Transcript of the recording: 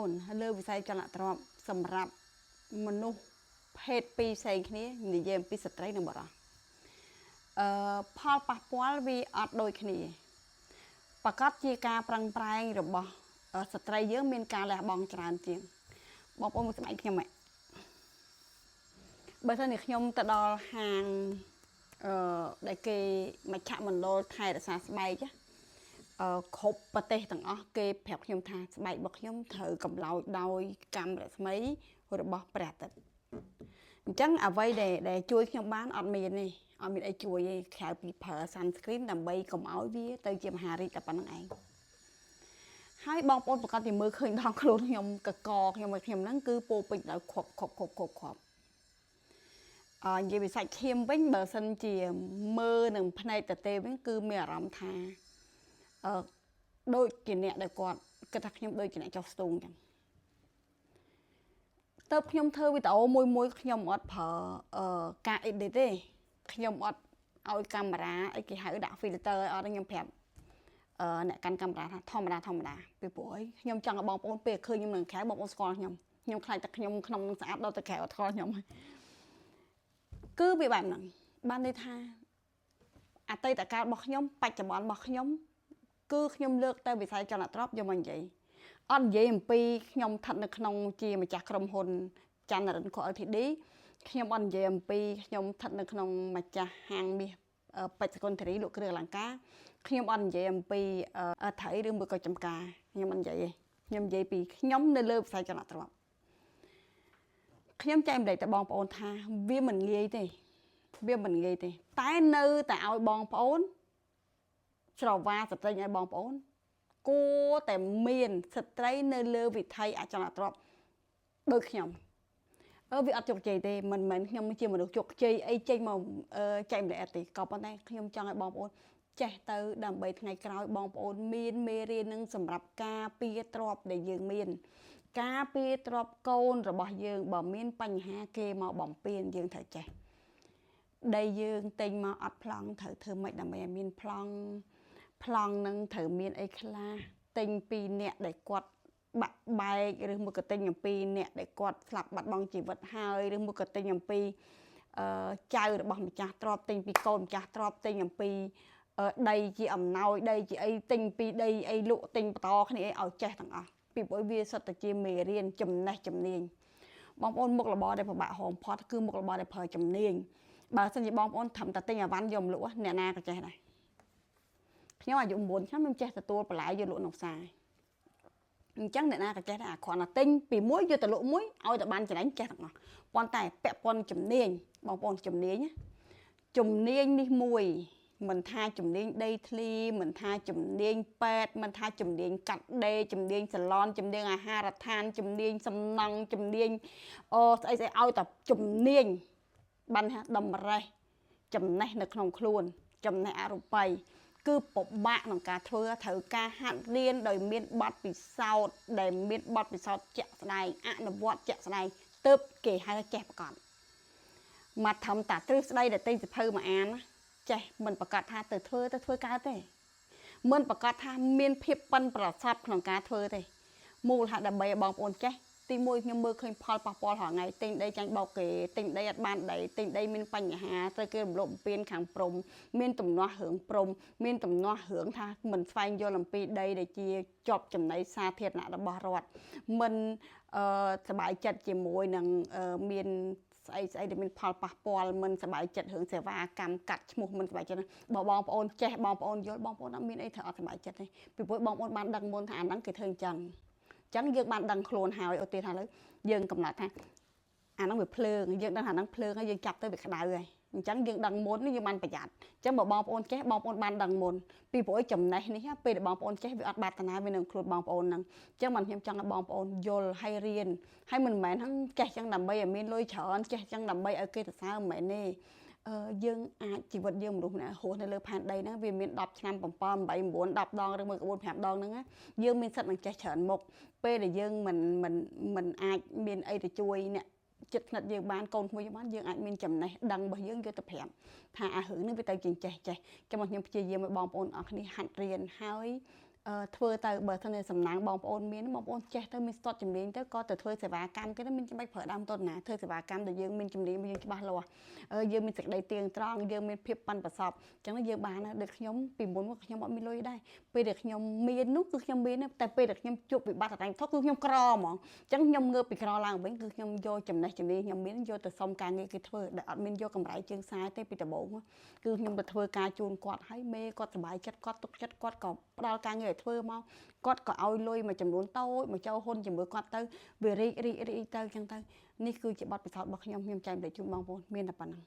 នលើវិស័យចលនាទ្រព្យសម្រាប់មនុស្សភេទពីរផ្សេងគ្នានិយាយអំពីស្ត្រីនិងបុរសផលប៉ះពាល់វាអត់ដូចគ្នាប្រកាសជាការប្រឹងប្រែងរបស់ស្ត្រីយើងមានការលះបង់ច្រើនជាងបងប្អូនមើលស្បែកខ្ញុំហ៎បើសិនជាខ្ញុំទៅដល់ហាងដែលគេមជ្ឈមណ្ឌលថែរក្សាស្បែកគ្រប់ប្រទេសទាំងអស់គេប្រាប់ខ្ញុំថាស្បែករបស់ខ្ញុំត្រូវកម្លោចដោយកាំរស្មីរបស់ព្រះអាទិត្យអញ្ចឹងអ្វីដែលជួយខ្ញុំបានអត់មានទេអត់មានអីជួយទេក្រៅពីប្រើ sunscreen ដើម្បីកុំឲ្យវាទៅជាមហារីកតែប៉ុណ្្នឹងឯងហើយបងប្អូនប្រកាសជាមើលឃើញដល់ខ្លួនខ្ញុំកកខ្ញុំឲ្យខ្ញុំហ្នឹងគឺពោពេញដោយខប់និយាយពីសាច់ឈាមវិញបើសិនជាមើលនឹងភ្នែកតទេវិញគឺមានអារម្មណ៍ថាដូចជាអ្នកដែលគាត់គិតថាខ្ញុំដូចជាអ្នកចុះស្ទូងចឹងទៅខ្ញុំធ្វើវីដេអូមួយខ្ញុំអត់ប្រើការ edit ទេខ្ញុំអត់ឲ្យកាមេរ៉ាអីគេហៅដាក់ filter អត់ទេខ្ញុំប្រាប់អ្នកកាន់កាមេរ៉ាថាធម្មតាពីព្រោះអីខ្ញុំចង់ឲ្យបងប្អូនពេលឃើញខ្ញុំនឹងក្រៅបងប្អូនស្គាល់ខ្ញុំខ្លាចតែខ្ញុំក្នុងនឹងស្អាតដល់ទៅក្រៅអត់ស្គាល់ខ្ញុំគឺវាបែបហ្នឹងបានន័យថាអតីតកាលរបស់ខ្ញុំបច្ចុប្បន្នរបស់ខ្ញុំគឺខ្ញុំលើកតែវិស័យចលនាទ្រព្យយកមកនិយាយអត់និយាយអំពីខ្ញុំស្ថិតនៅក្នុងជាម្ចាស់ក្រុមហ៊ុនច័ន្ទរិនខូ LTD ខ្ញុំអត់និយាយអំពីខ្ញុំស្ថិតនៅក្នុងម្ចាស់ហាងមាសបច្ចុប្បន្នធារីលក់គ្រឿងអលង្ការខ្ញុំអត់និយាយអំពីថៃឬមួយក៏ចំការខ្ញុំអត់និយាយទេខ្ញុំនិយាយពីខ្ញុំនៅលើវិស័យចលនាទ្រព្យខ្ញុំចែកម្លេចតែបងប្អូនថាវាមិនងាយទេតែនៅតែឲ្យបងប្អូនច្រវាស្ត្រីឲ្យបងប្អូនគួរតែមានស្ត្រីនៅលើវិថីអចលនទ្រព្យដូចខ្ញុំវាអត់ជោគជ័យទេមិនមែនខ្ញុំជាមនុស្សជោគជ័យអីចេញមកចែកម្លែកទេក៏ប៉ុន្តែខ្ញុំចង់ឲ្យបងប្អូនចេះទៅដើម្បីថ្ងៃក្រោយបងប្អូនមានមេរៀននឹងសម្រាប់ការពារទ្រព្យដែលយើងមានការពារទ្រព្យកូនរបស់យើងបើមានបញ្ហាគេមកបំពេញយើងត្រូវចេះដីយើងទិញមកអត់ប្លង់ត្រូវធ្វើម៉េចដើម្បីឲ្យមានប្លង់នឹងត្រូវមានអីខ្លះទិញពីអ្នកដែលគាត់បាក់បែកឬមួយក៏ទិញអំពីអ្នកដែលគាត់ស្លាប់បាត់បង់ជីវិតហើយឬមួយក៏ទិញអំពីចៅរបស់ម្ចាស់ទ្រព្យទិញពីកូនម្ចាស់ទ្រព្យទិញអំពីដីជាអំណោយដីជាអីទិញពីដីអីលក់ទិញបន្តគ្នាឲ្យចេះទាំងអស់ពីព្រោះវាសុទ្ធតែជាមេរៀនចំណេះជំនាញបងប្អូនមុខរបរដែលពិបាកហោមផាត់គឺមុខរបរដែលប្រើជំនាញបើសិនជាបងប្អូនត្រឹមតែទិញអាវ៉ាន់យកមកលក់អ្នកណាក៏ចេះដែរខ្ញុំអាយុ9ឆ្នាំខ្ញុំចេះទទួលបន្លែយកលក់នៅផ្សារអញ្ចឹងអ្នកណាក៏ចេះដែរអាគ្រាន់តែទិញពីមួយយកទៅលក់មួយឲ្យតែបានចំណេញចេះទាំងអស់ប៉ុន្តែពាក់ព័ន្ធជំនាញបងប្អូនជំនាញនេះមួយមិនថាជំនាញដីធ្លីមិនថាជំនាញពេទ្យមិនថាជំនាញកាត់ដេរជំនាញសាឡនជំនាញអាហារដ្ឋានជំនាញសំណង់ជំនាញស្អីឲ្យតែជំនាញបានថាតម្រេះចំណេះនៅក្នុងខ្លួនចំណេះអរូបីគឺពិបាកក្នុងការធ្វើត្រូវការហាត់រៀនដោយមានបទពិសោធន៍ដែលមានបទពិសោធន៍ជាក់ស្ដែងអនុវត្តជាក់ស្ដែងទើបគេហៅចេះប្រកបមកធ្វើតាទ្រឹស្ដីដែលទិញសភៅមកអានចេះមិនប្រកាសថាទៅធ្វើកើតទេមិនប្រកាសថាមានភាពប៉ិនប្រសប់ក្នុងការធ្វើទេមូលហេតុដើម្បីឲ្យបងប្អូនចេះទីមួយខ្ញុំមើលឃើញផលប៉ះពាល់រាល់ថ្ងៃទិញដីចាញ់បោកគេទិញដីអត់បានដីទិញដីមានបញ្ហាត្រូវគេរំលោភបំពានខាងព្រំមានទំនាស់រឿងព្រំមានទំនាស់រឿងថាមិនស្វែងយល់អំពីដីដែលជាជាប់ចំណីសាធារណៈរបស់រដ្ឋមិនសប្បាយចិត្តជាមួយនឹងមានស្អីដែលមានផលប៉ះពាល់មិនសប្បាយចិត្តរឿងសេវាកម្មកាត់ឈ្មោះមិនសប្បាយចិត្តបើបងប្អូនចេះបងប្អូនយល់បងប្អូនអត់មានអីត្រូវអត់សប្បាយចិត្តទេពីព្រោះបងប្អូនបានដឹងមុនថាអាហ្នឹងគេធ្វើអញ្ចឹងយើងបានដឹងខ្លួនហើយឧទាហរណ៍ឥឡូវយើងកំណត់ថាអាហ្នឹងវាភ្លើងយើងដឹងថាអាហ្នឹងភ្លើងហើយយើងចាប់ទៅវាក្តៅហើយអញ្ចឹងយើងដឹងមុនយើងបានប្រយ័ត្នអញ្ចឹងបើបងប្អូនចេះបងប្អូនបានដឹងមុនពីព្រោះចំណេះនេះពេលដែលបងប្អូនចេះវាអត់បាត់តាណាវានៅខ្លួនបងប្អូនហ្នឹងអញ្ចឹងខ្ញុំចង់ឲ្យបងប្អូនយល់ហើយរៀនហើយមិនមែនហ្នឹងចេះអញ្ចឹងដើម្បីឲ្យមានលុយច្រើនចេះអញ្ចឹងដើម្បីឲ្យគេសរសើរមិនមែនទេយើងអាចជីវិតយើងមនុស្សម្នាក់រស់នៅលើផែនដីហ្នឹងវាមាន10ឆ្នាំ7 8 9 10ដងឬមួយ4 5ដងហ្នឹងយើងមានសិទ្ធិនឹងចេះច្រើនមុខពេលដែលយើងមិនអាចមានអីទៅជួយអ្នកចិត្តស្និទ្ធយើងបានកូនក្មួយយើងបានយើងអាចមានចំណេះដឹងរបស់យើងយកទៅប្រាប់ថាអារឿងនេះវាទៅជាចេះចាំខ្ញុំព្យាយាមឲ្យបងប្អូនអរគ្នាហាត់រៀនហើយ ធ្វើទៅបើថាសំណាងបងប្អូនមានបងប្អូនចេះទៅមានស្ទាត់ជំនាញទៅក៏ទៅធ្វើសេវាកម្មគេទៅមានច្បាច់ប្រើដើមទុនណាធ្វើសេវាកម្មដែលយើងមានជំនាញយើងច្បាស់លាស់យើងមានសេចក្តីទៀងត្រង់យើងមានភាពប៉ិនប្រសប់អញ្ចឹងយើងបានដូចខ្ញុំពីមុនមកខ្ញុំអត់មានលុយដែរពេលដែលខ្ញុំមាននោះគឺខ្ញុំមានតែពេលដែលខ្ញុំជួបវិបត្តិអញ្ចឹងគឺខ្ញុំក្រហ្មងអញ្ចឹងខ្ញុំងើបពីក្រឡើងវិញគឺខ្ញុំយកចំណេះជំនាញខ្ញុំមានយកទៅសុំការងារគេធ្វើដែលអត់មានយកកម្រៃជើងសាយទេពីដំបូងគឺខ្ញុំទៅធ្វើការជូនគាត់ហើយមេគាត់សុបាយចិត្តគាត់ទុកចិត្តគាត់ក៏ផ្ដល់ការងារឲ្យធ្វើមកគាត់ក៏ឲ្យលុយមួយចំនួនតូចមកចូលហ៊ុនជាមួយគាត់ទៅវារីកទៅអញ្ចឹងទៅនេះគឺជាបទពិសោធន៍របស់ខ្ញុំចែករំលែកជូនបងប្អូនមានតែប៉ុណ្ណឹង